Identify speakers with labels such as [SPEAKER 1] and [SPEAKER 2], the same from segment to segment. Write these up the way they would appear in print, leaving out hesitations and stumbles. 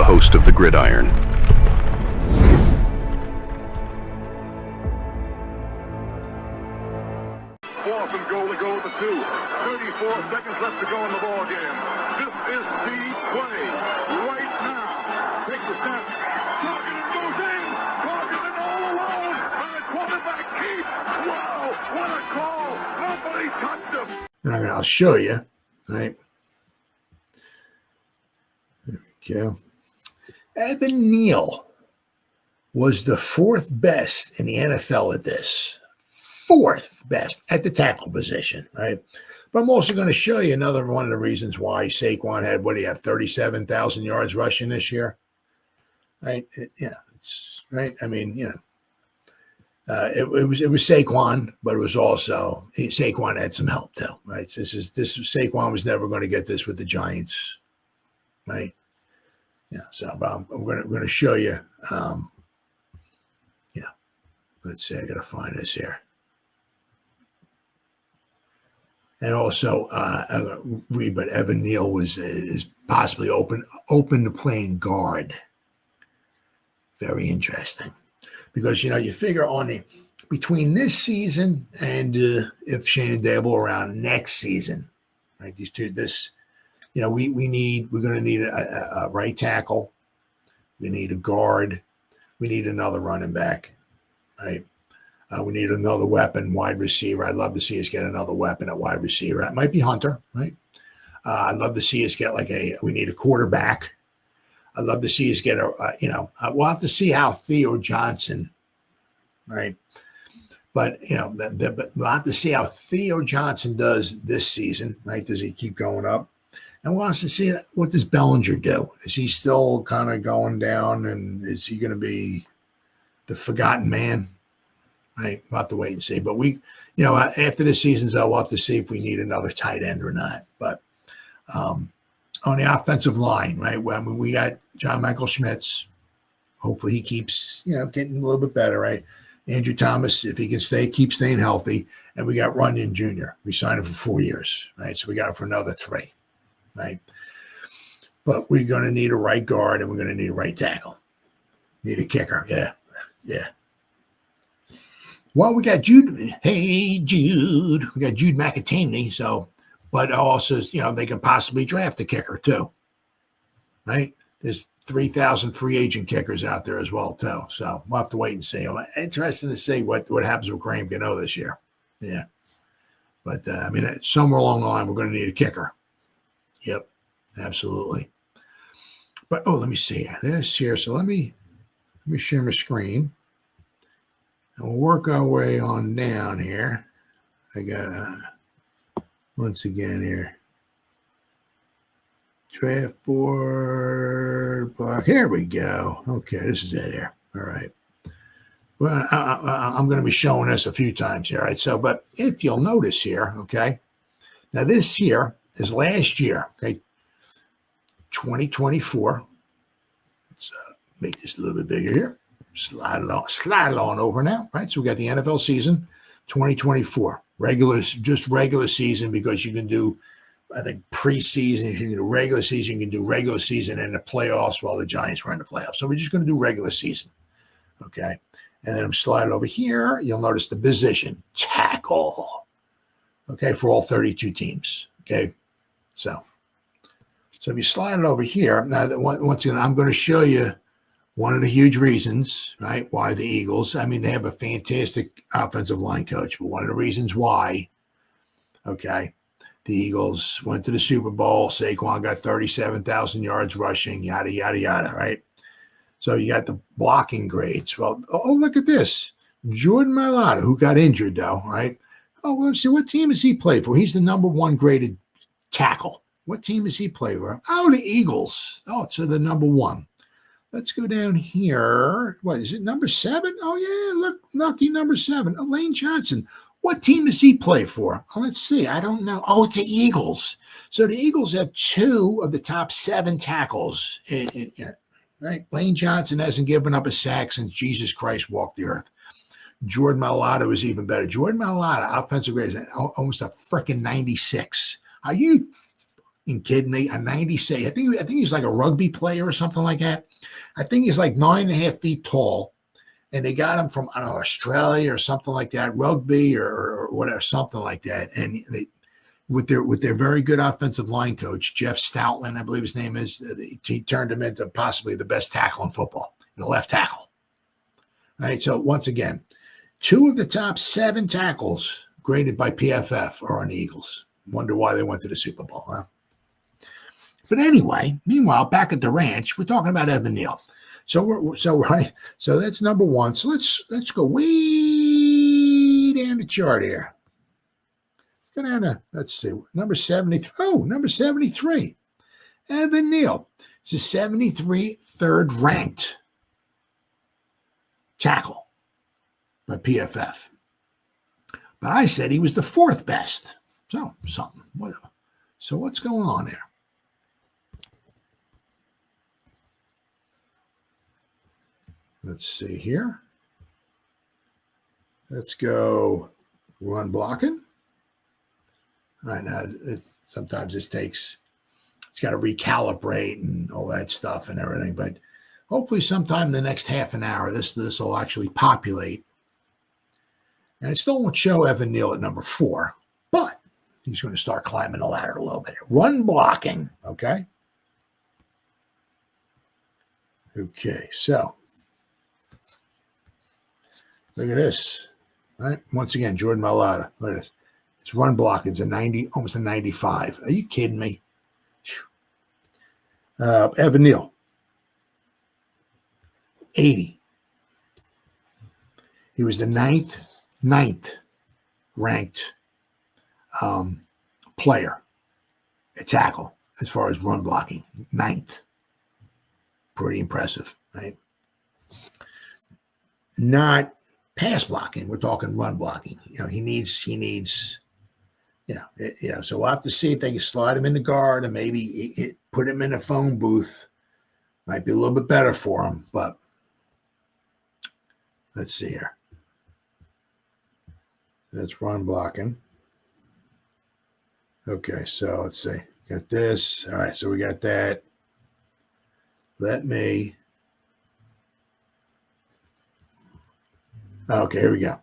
[SPEAKER 1] host of the Gridiron.
[SPEAKER 2] Fourth and goal to go with the 2. 34 seconds left to go in the ball game. This is the play right now. Takes the snap. Targeted goes in. Targeted all alone. And the quarterback keeps. Wow, what a call. Nobody touched him.
[SPEAKER 3] And I'll show you. All right. There we go. Evan Neal was the fourth best in the NFL at this. Fourth best at the tackle position, right? But I'm also going to show you another one of the reasons why Saquon had, 37,000 yards rushing this year, right? It's right. I mean, it was Saquon, but it was also Saquon had some help too, right? Saquon was never going to get this with the Giants, right? Yeah. So I'm going to show you. Let's see. I got to find this here. And also, read, but Evan Neal is possibly open to playing guard. Very interesting, because you figure between this season and if Shane and Dable around next season, right? These two, we're going to need a right tackle, we need a guard, we need another running back, right? We need another weapon, wide receiver. I'd love to see us get another weapon at wide receiver. It might be Hunter, right? I'd love to see us get we need a quarterback. I'd love to see us get we'll have to see how Theo Johnson, right? But, but we'll have to see how Theo Johnson does this season, right? Does he keep going up? And we'll have to see what does Bellinger do? Is he still kind of going down, and is he going to be the forgotten man? Right, we'll have to wait and see. But after this season's out, we'll have to see if we need another tight end or not. But on the offensive line, right? Well, we got John Michael Schmitz. Hopefully he keeps, getting a little bit better, right? Andrew Thomas, if he can keep staying healthy. And we got Runyon Jr. We signed him for 4 years, right? So we got him for another 3, right? But we're going to need a right guard, and we're going to need a right tackle. Need a kicker, yeah. Well, we got Jude. Hey, Jude. We got Jude McAtaney. So, but also, they can possibly draft a kicker too, right? There's 3,000 free agent kickers out there as well too. So we'll have to wait and see. I'm interested to see what happens with Graham Gano this year. Yeah, but somewhere along the line, we're going to need a kicker. Yep, absolutely. But let me see this here. So let me share my screen. And we'll work our way on down here. I got, once again here, draft board block. Here we go. Okay, this is it here. All right. Well, I'm going to be showing this a few times here. All right. So, but if you'll notice here, okay, now this here is last year, okay, 2024. Let's make this a little bit bigger here. Slide it on over now, right? So we got the NFL season 2024, regular season, because you can do, I think, preseason. If you can do regular season, you can do regular season and the playoffs while the Giants were in the playoffs. So we're just going to do regular season, okay? And then I'm sliding over here. You'll notice the position, tackle, okay, for all 32 teams, okay? So if you slide it over here, now that once again, I'm going to show you one of the huge reasons, right, why the Eagles, they have a fantastic offensive line coach, but one of the reasons why, okay, the Eagles went to the Super Bowl, Saquon got 37,000 yards rushing, yada, yada, yada, right? So you got the blocking grades. Well, look at this. Jordan Mailata, who got injured, though, right? Well, let's see, what team does he play for? He's the number 1 graded tackle. What team does he play for? Oh, the Eagles. Oh, so the number 1. Let's go down here. What is it, number 7? Oh, yeah, look, lucky number 7. Lane Johnson. What team does he play for? Oh, let's see. I don't know. Oh, it's the Eagles. So the Eagles have 2 of the top 7 tackles. Right? Lane Johnson hasn't given up a sack since Jesus Christ walked the earth. Jordan Mailata was even better. Jordan Mailata, offensive grade, is almost a freaking 96. Are you You kidding me? A 96. I think he's like a rugby player or something like that. I think he's like 9.5 feet tall. And they got him from, I don't know, Australia or something like that, rugby or whatever, something like that. And they, with their very good offensive line coach, Jeff Stoutland, I believe his name is, he turned him into possibly the best tackle in football, the left tackle. All right, so once again, 2 of the top 7 tackles graded by PFF are on the Eagles. Wonder why they went to the Super Bowl, huh? But anyway, meanwhile, back at the ranch, we're talking about Evan Neal. So that's number 1. So let's go way down the chart here. Go down to, let's see, number 73. Oh, number 73. Evan Neal is a 73 third ranked tackle by PFF. But I said he was the 4th best. So something. So what's going on there? Let's see here. Let's go run blocking. All right, now sometimes this takes, it's got to recalibrate and all that stuff and everything, but hopefully sometime in the next half an hour, this will actually populate. And it still won't show Evan Neal at number 4, but he's going to start climbing the ladder a little bit. Run blocking, okay? Okay, so look at this. All right, once again, Jordan Mailata. Look at this. It's run blocking. It's a 90, almost a 95. Are you kidding me? Evan Neal, 80. He was the ninth ranked player at tackle as far as run blocking. 9th. Pretty impressive, right? Not pass blocking. We're talking run blocking. You know, he needs. So we'll have to see if they can slide him in the guard and maybe put him in a phone booth. Might be a little bit better for him, but let's see here. That's run blocking. Okay, so let's see. Got this. All right, so we got that. Let me. Okay, here we go.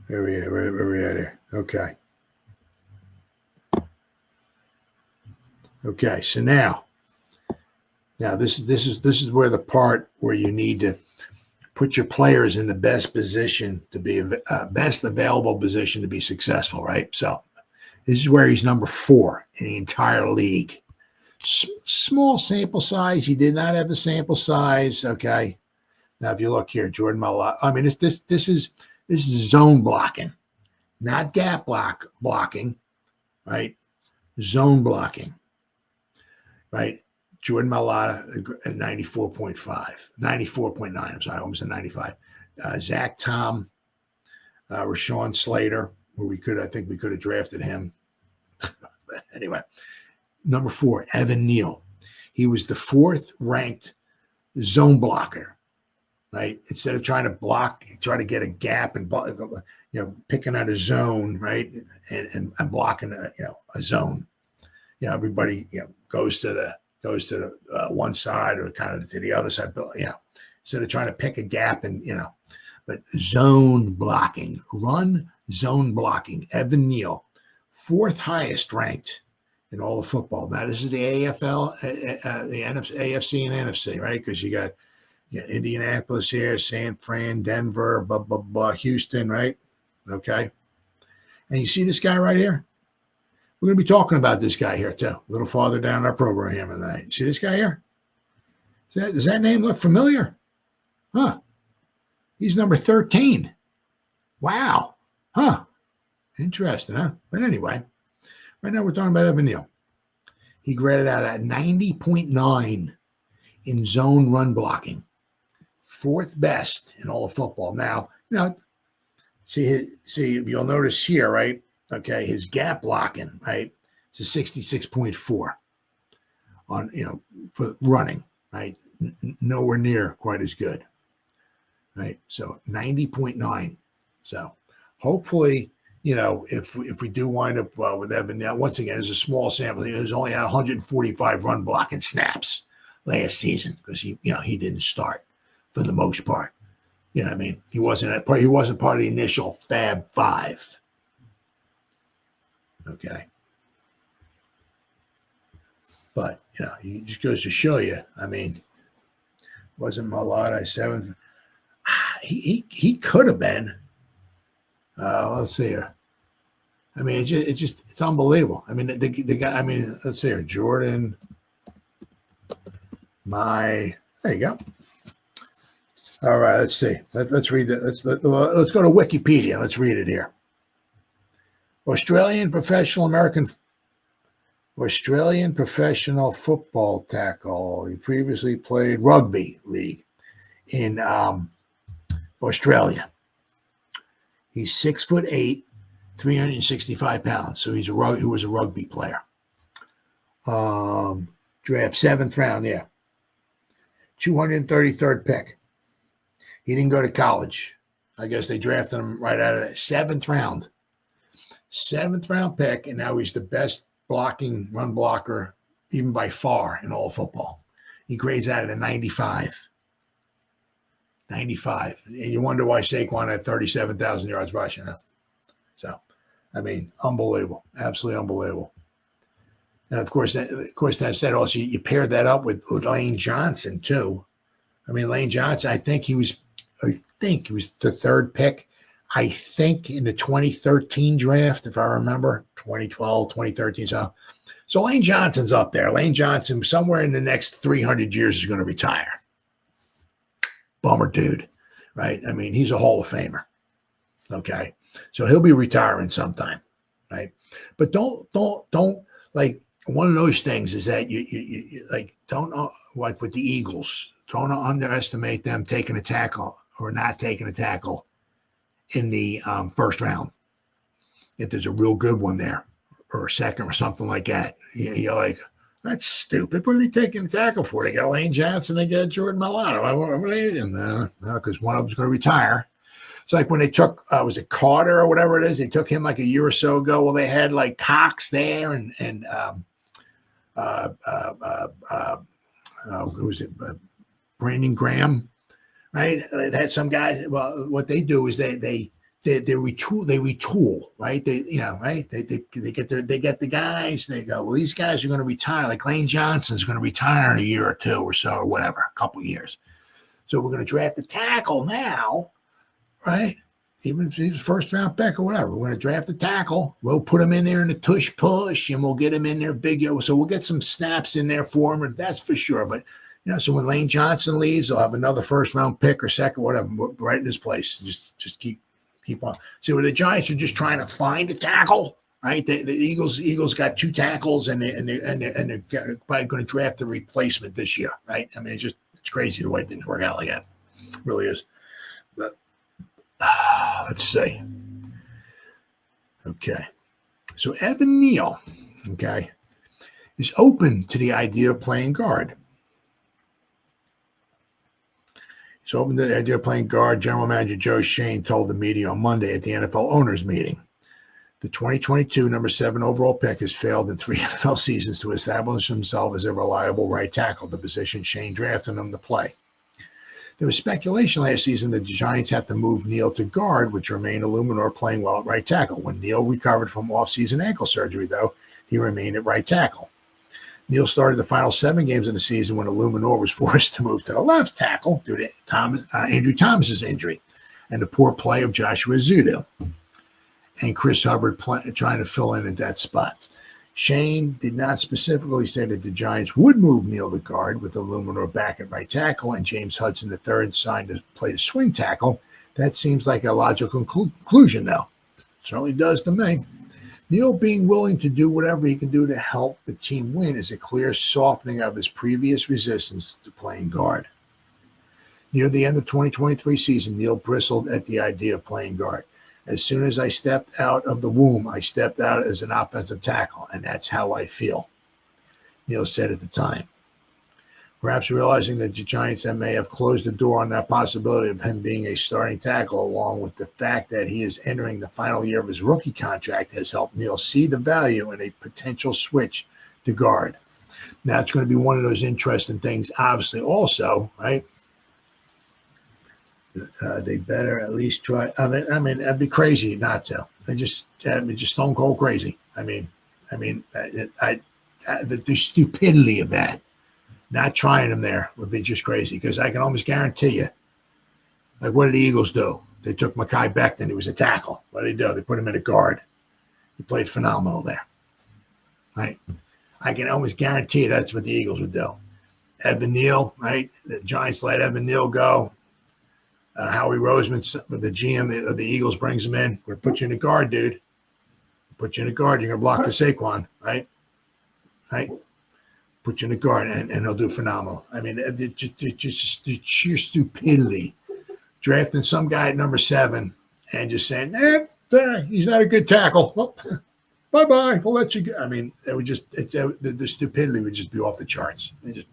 [SPEAKER 3] Where we at here? Okay. Okay, so now this is where the part where you need to put your players in the best position to be best available position to be successful, right? So this is where he's number 4 in the entire league. Small sample size. He did not have the sample size. Okay. Now, if you look here, Jordan Mailata. I mean, this is zone blocking, not gap blocking, right? Zone blocking, right? Jordan Mailata at 94.9. I'm sorry, almost a 95. Zach Tom, Rashawn Slater, who I think we could have drafted him. But anyway, number 4, Evan Neal. He was the 4th ranked zone blocker, right? Instead of trying to block, try to get a gap and picking out a zone, right, and blocking a zone. Everybody goes to the one side or kind of to the other side, but instead of trying to pick a gap and but zone blocking, run zone blocking. Evan Neal, 4th highest ranked in all of football. Now this is the AFL, the AFC and NFC, right? Because you got Indianapolis here, San Fran, Denver, blah blah blah, Houston, right? Okay, and you see this guy right here. We're going to be talking about this guy here too, a little farther down our program here tonight. See this guy here? Does that name look familiar? Huh? He's number 13. Wow. Huh? Interesting, huh? But anyway, right now we're talking about Evan Neal. He graded out at 90.9 in zone run blocking, 4th best in all of football. Now, see, you'll notice here, right? Okay, his gap blocking, right? It's a 66.4 on, for running, right? Nowhere near quite as good, right? So 90.9. So hopefully, if we do wind up with Evan Neal, once again, it's a small sample. He was only at 145 run blocking snaps last season because he didn't start for the most part. You know what I mean? He wasn't part of the initial Fab Five. Okay. But, he just goes to show you. I mean, wasn't Malata seventh? He could have been. Let's see here. I mean, it's unbelievable. I mean, the guy. I mean, let's see here. Jordan. There you go. All right. Let's see. Let's read it. Let's go to Wikipedia. Let's read it here. Australian professional football tackle. He previously played rugby league in Australia. He's 6'8", 365 pounds. So he was a rugby player. Draft 7th round, 233rd pick. He didn't go to college. I guess they drafted him right out of that 7th round. 7th round pick, and now he's the best run blocker, even by far, in all football. He grades out at a 95. 95. And you wonder why Saquon had 37,000 yards rushing. So, I mean, unbelievable. Absolutely unbelievable. And, of course, that said, also, you pair that up with Lane Johnson, too. I mean, Lane Johnson, I think he was the 3rd pick. I think in the 2013 draft, if I remember, 2012, 2013. So Lane Johnson's up there. Lane Johnson, somewhere in the next 300 years, is going to retire. Bummer dude, right? I mean, he's a Hall of Famer. Okay. So he'll be retiring sometime, right? But don't like, one of those things is that you like, don't, like with the Eagles, don't underestimate them taking a tackle or not taking a tackle in the 1st round. If there's a real good one there or a 2nd or something like that, you're like, that's stupid. What are they taking a tackle for? They got Lane Johnson, they got Jordan Mailata. No, because one of them's going to retire. It's like when they took, was it Carter or whatever it is? They took him like a year or so ago. Well, they had like Cox there and who was it? Brandon Graham, right? They had some guys. Well, what they do is they retool, right? They get the guys. They go, well, these guys are going to retire. Like Lane Johnson's going to retire in a year or 2 or so or whatever, a couple of years. So we're going to draft a tackle now, right? Even if he's 1st round pick or whatever, we're going to draft a tackle. We'll put him in there in the tush push, and we'll get him in there big. So we'll get some snaps in there for him, and that's for sure. But so when Lane Johnson leaves, they'll have another 1st round pick or 2nd, whatever, right in his place. Just keep on. See, where the Giants are just trying to find a tackle, right? The Eagles got 2 tackles, and they're probably going to draft the replacement this year, right? I mean, it's crazy the way things work out like that. It really is. But let's see. Okay. So Evan Neal, okay, is open to the idea of playing guard. He's open to the idea of playing guard. General Manager Joe Schoen told the media on Monday at the NFL owners meeting. The 2022 number 7 overall pick has failed in 3 NFL seasons to establish himself as a reliable right tackle, the position Schoen drafted him to play. There was speculation last season that the Giants have to move Neal to guard, with Jermaine Eluemunor playing well at right tackle. When Neal recovered from offseason ankle surgery, though, he remained at right tackle. Neal started the final 7 games of the season when Eluemunor was forced to move to the left tackle due to Andrew Thomas's injury and the poor play of Joshua Ezeudu and Chris Hubbard trying to fill in at that spot. Schoen did not specifically say that the Giants would move Neal to guard, with Eluemunor back at right tackle and James Hudson III signed to play the swing tackle. That seems like a logical conclusion, though. It certainly does to me. Neal being willing to do whatever he can do to help the team win is a clear softening of his previous resistance to playing guard. Near the end of 2023 season, Neal bristled at the idea of playing guard. As soon as I stepped out of the womb, I stepped out as an offensive tackle, and that's how I feel, Neal said at the time. Perhaps realizing that the Giants may have closed the door on that possibility of him being a starting tackle, along with the fact that he is entering the final year of his rookie contract, has helped Neal see the value in a potential switch to guard. Now, it's going to be one of those interesting things, obviously, also, right? They better at least try. I mean, that'd be crazy not to. That'd be just stone cold crazy. The stupidity of that. Not trying him there would be just crazy, because I can almost guarantee you, like, what did the Eagles do? They took Mekhi Becton. He was a tackle. What did they do? They put him in a guard. He played phenomenal there. Right? I can almost guarantee you that's what the Eagles would do. Evan Neal, right? The Giants let Evan Neal go. Howie Roseman, the GM of the Eagles, brings him in. We're going to put you in a guard, dude. Put you in a guard. You're going to block for Saquon, right? Right? Put you in a guard, and he'll do phenomenal. I mean, just the sheer stupidity. Drafting some guy at number 7 and just saying, he's not a good tackle. Well, bye-bye. We'll let you go. I mean, it would just the stupidity would just be off the charts. The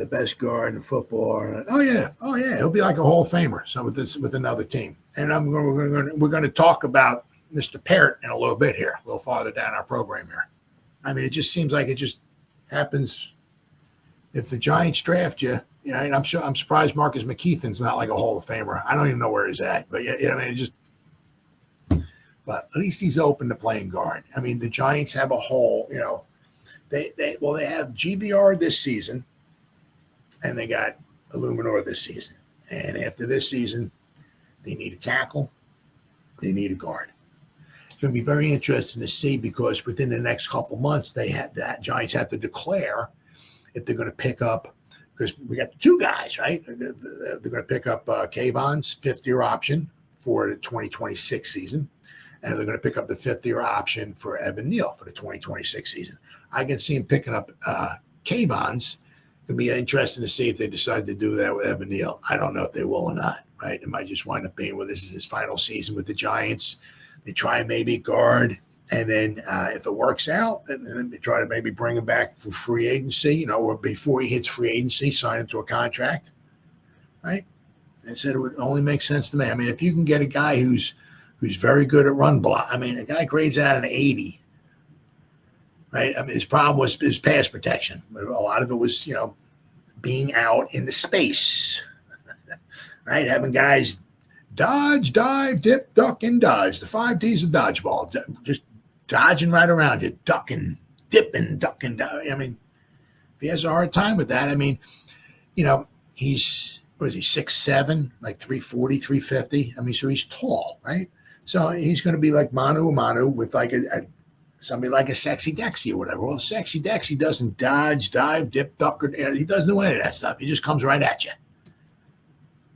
[SPEAKER 3] best guard in football. Oh yeah, he'll be like a Hall of Famer. So with another team, and we're going to talk about Mr. Parrott in a little bit here, a little farther down our program here. I mean, it just seems like it just happens. If the Giants draft you, and I'm surprised Marcus McKeithen's not like a Hall of Famer. I don't even know where he's at, but yeah, I mean, but at least he's open to playing guard. I mean, the Giants have a hole. They have GBR this season, and they got Eluemunor this season. And after this season, they need a tackle, they need a guard. It's going to be very interesting to see, because within the next couple months, Giants have to declare if they're going to pick up, because we got 2 guys, right? They're going to pick up Kayvon's 5th-year option for the 2026 season, and they're going to pick up the 5th-year option for Evan Neal for the 2026 season. I can see him picking up Kayvon's. It's going to be interesting to see if they decide to do that with Evan Neal. I don't know if they will or not, right? It might just wind up being, this is his final season with the Giants. They try and maybe guard, and then if it works out, then they try to maybe bring him back for free agency, or before he hits free agency, sign him to a contract, right? I said it would only make sense to me. I mean, if you can get a guy who's very good at run block, I mean, a guy grades out an 80, right? I mean, his problem was his pass protection. A lot of it was, being out in the space, right? Having guys dodge, dive, dip, duck, and dodge. The 5 Ds of dodgeball. Just dodging right around you, ducking, dipping, ducking. I mean, if he has a hard time with that, I mean, he's, 6'7", like 340, 350. I mean, so he's tall, right? So he's going to be like mano a mano with like somebody like a Sexy Dexy or whatever. Well, Sexy Dexy doesn't dodge, dive, dip, duck, or he doesn't do any of that stuff. He just comes right at you,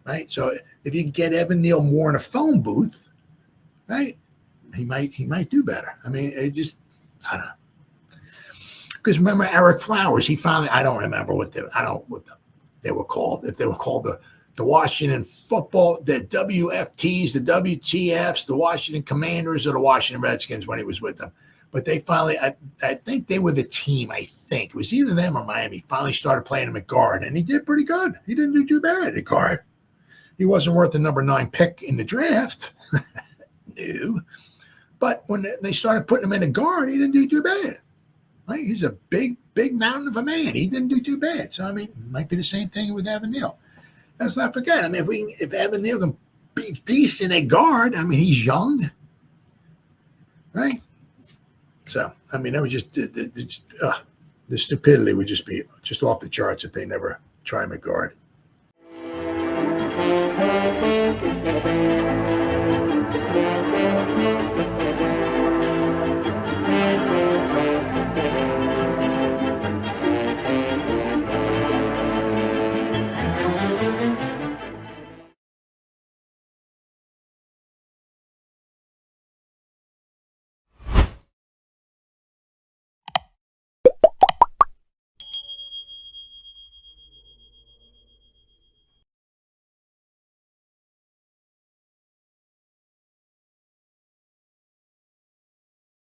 [SPEAKER 3] right? So if you can get Evan Neal more in a phone booth, right, he might do better. I mean, I don't know. Because remember Eric Flowers, he finally, I don't remember what they were called. If they were called the Washington football, the WFTs, the WTFs, the Washington Commanders, or the Washington Redskins when he was with them. But they finally, I think they were the team, I think. It was either them or Miami. Finally started playing him at guard, and he did pretty good. He didn't do too bad at guard. He wasn't worth the number 9 pick in the draft. No. But when they started putting him in a guard, he didn't do too bad. Right? He's a big mountain of a man. He didn't do too bad. So, I mean, it might be the same thing with Evan Neal. Let's not forget. I mean, if Evan Neal can be decent at guard, I mean, he's young. Right? So, I mean, that was just the stupidity would just be just off the charts if they never try him at guard.